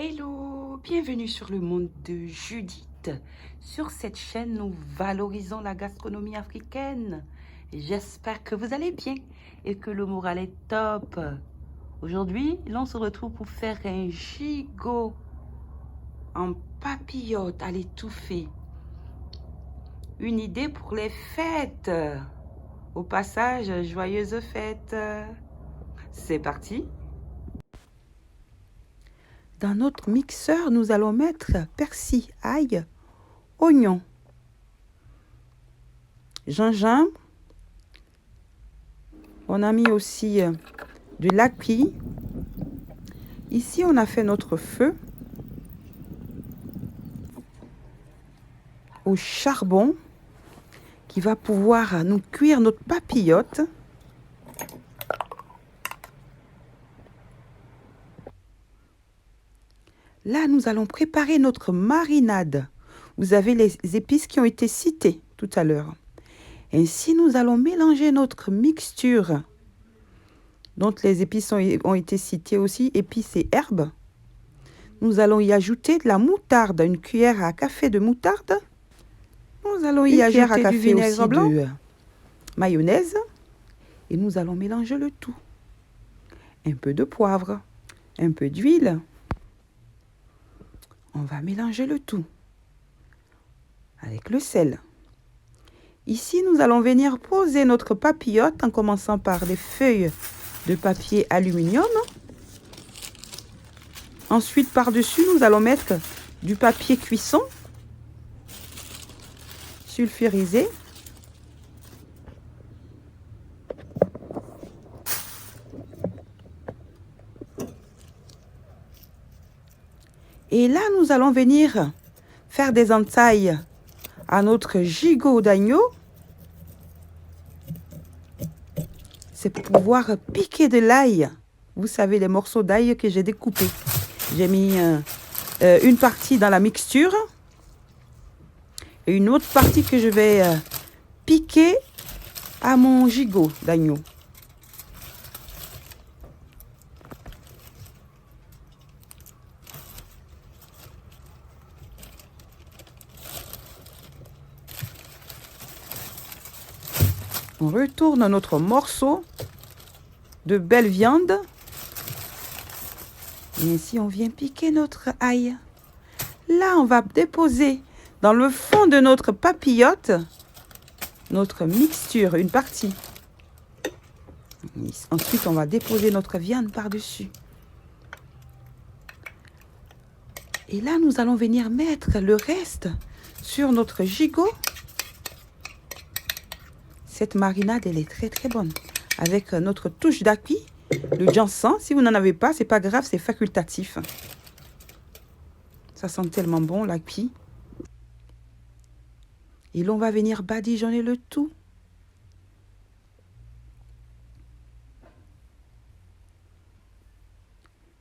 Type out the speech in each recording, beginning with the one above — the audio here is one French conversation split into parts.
Hello, bienvenue sur le monde de Judith. Sur cette chaîne, nous valorisons la gastronomie africaine. J'espère que vous allez bien et que le moral est top. Aujourd'hui, l'on se retrouve pour faire un gigot en papillote à l'étouffée. Une idée pour les fêtes. Au passage, joyeuses fêtes. C'est parti. Dans notre mixeur, nous allons mettre persil, ail, oignon, gingembre. On a mis aussi de l'api. Ici, on a fait notre feu au charbon qui va pouvoir nous cuire notre papillote. Là, nous allons préparer notre marinade. Vous avez les épices qui ont été citées tout à l'heure. Ainsi, nous allons mélanger notre mixture, dont les épices ont été citées aussi, épices et herbes. Nous allons y ajouter de la moutarde, une cuillère à café de moutarde. Nous allons y ajouter du vinaigre blanc, de mayonnaise. Et nous allons mélanger le tout. Un peu de poivre, un peu d'huile. On va mélanger le tout avec le sel. Ici, nous allons venir poser notre papillote en commençant par des feuilles de papier aluminium. Ensuite, par-dessus, nous allons mettre du papier cuisson sulfurisé. Et là, nous allons venir faire des entailles à notre gigot d'agneau. C'est pour pouvoir piquer de l'ail. Vous savez, les morceaux d'ail que j'ai découpés. J'ai mis une partie dans la mixture et une autre partie que je vais piquer à mon gigot d'agneau. On retourne notre morceau de belle viande. Et ainsi, on vient piquer notre ail. Là, on va déposer dans le fond de notre papillote notre mixture, une partie. Ensuite, on va déposer notre viande par-dessus. Et là, nous allons venir mettre le reste sur notre gigot. Cette marinade, elle est très très bonne. Avec notre touche d'api, le ginseng. Si vous n'en avez pas, c'est pas grave, c'est facultatif. Ça sent tellement bon, l'api. Et l'on va venir badigeonner le tout.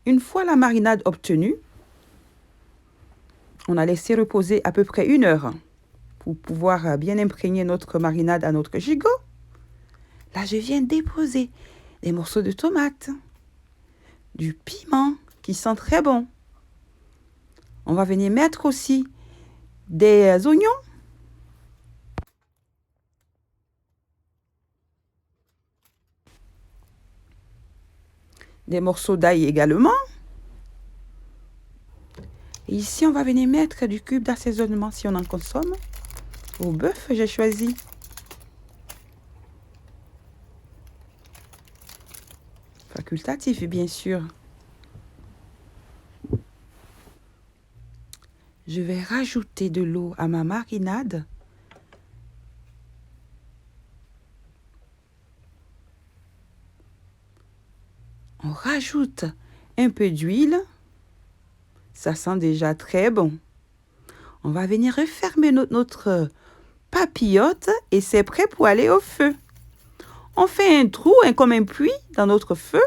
Une fois la marinade obtenue, on a laissé reposer à peu près 1 heure pour pouvoir bien imprégner notre marinade à notre gigot. Là, je viens déposer des morceaux de tomates, du piment qui sent très bon. On va venir mettre aussi des oignons. Des morceaux d'ail également. Et ici, on va venir mettre du cube d'assaisonnement si on en consomme. Au bœuf, j'ai choisi. Facultatif, bien sûr. Je vais rajouter de l'eau à ma marinade. On rajoute un peu d'huile. Ça sent déjà très bon. On va venir refermer notre papillote et c'est prêt pour aller au feu. On fait un trou, comme un puits dans notre feu.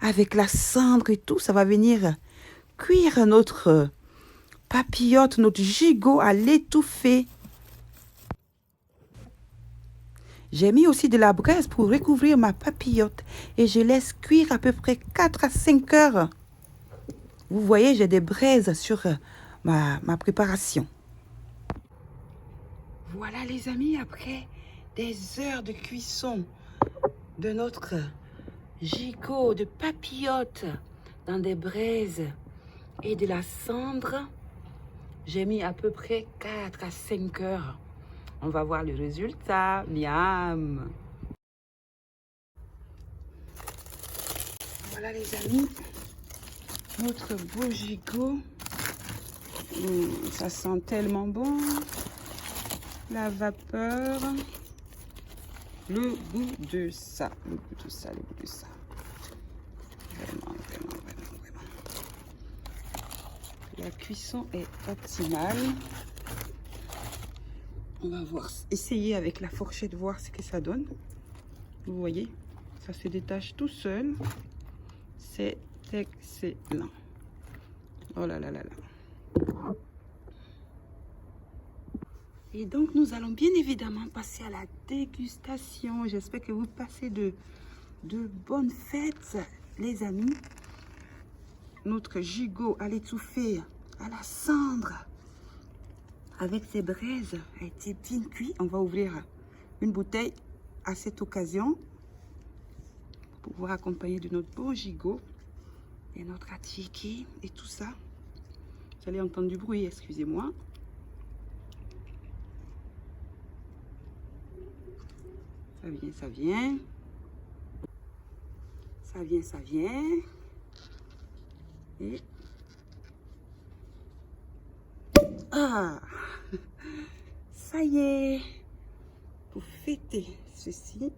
Avec la cendre et tout, ça va venir cuire notre papillote, notre gigot à l'étouffer. J'ai mis aussi de la braise pour recouvrir ma papillote et je laisse cuire à peu près 4 à 5 heures. Vous voyez, j'ai des braises sur ma préparation. Voilà les amis, après des heures de cuisson de notre gigot de papillote dans des braises et de la cendre, j'ai mis à peu près 4 à 5 heures. On va voir le résultat. Miam! Voilà les amis, notre beau gigot. Ça sent tellement bon. La vapeur. Le goût de ça. Le goût de ça, le goût de ça. Vraiment, vraiment, vraiment, vraiment. La cuisson est optimale. On va voir, essayer avec la fourchette, voir ce que ça donne. Vous voyez, ça se détache tout seul. C'est excellent. Oh là là là là. Et donc, nous allons bien évidemment passer à la dégustation. J'espère que vous passez de bonnes fêtes, les amis. Notre gigot à l'étouffée, à la cendre, avec ses braises, a été bien cuit. On va ouvrir une bouteille à cette occasion pour pouvoir accompagner de notre beau gigot et notre attiqué et tout ça. Vous allez entendre du bruit, excusez-moi. Ça vient, ça vient. Ça vient, ça vient. Et... ah! Ça y est! Pour fêter ceci,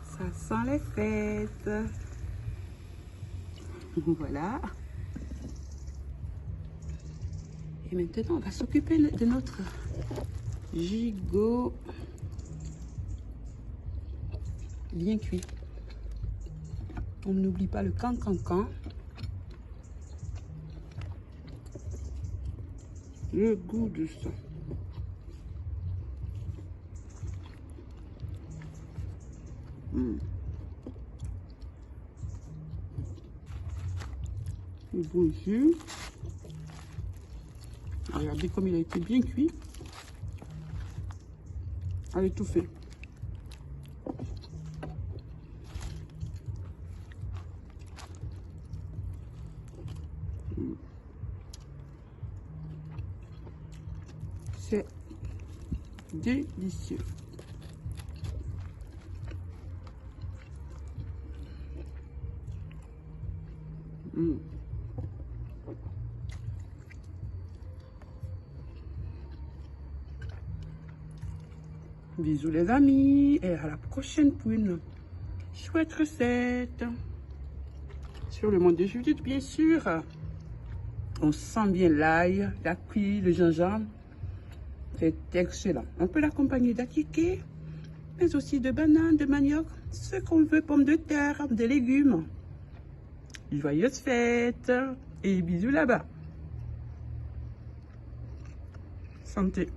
ça sent les fêtes. Voilà. Et maintenant, on va s'occuper de notre gigot bien cuit. On n'oublie pas le cancancan. Le goût de ça. Le bon jus. Regardez comme il a été bien cuit. À l'étouffer. C'est délicieux. Bisous les amis et à la prochaine pour une chouette recette. Sur le monde de Judith, bien sûr. On sent bien l'ail, la cuille, le gingembre. C'est excellent. On peut l'accompagner d'attiqué, mais aussi de bananes, de manioc, ce qu'on veut, pommes de terre, des légumes. Joyeuses fêtes et bisous là-bas. Santé.